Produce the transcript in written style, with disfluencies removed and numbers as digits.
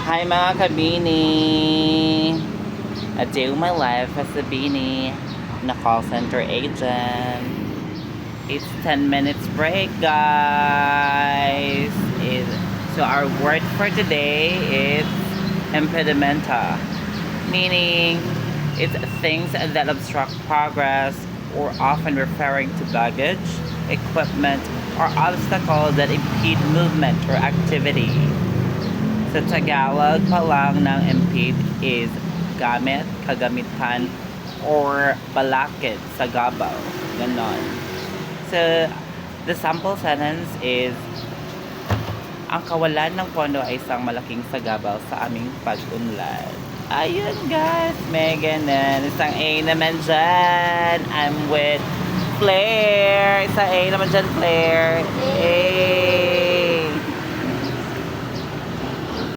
Hi mga kabini! A day of my life as a bini na call center agent. It's 10 minutes break, guys. So our word for today is impedimenta, meaning it's things that obstruct progress or often referring to baggage, equipment, or obstacles that impede movement or activity. Sa Tagalog pa lang ng impede is gamit, kagamitan, or balakid sa gabaw. Ganon. So, the sample sentence is, ang kawalan ng pondo ay isang malaking sagabaw sa aming pag-unlad. Ayun guys, may ganun. Isang A naman dyan. I'm with Flair. Isang A naman dyan, Flair. A.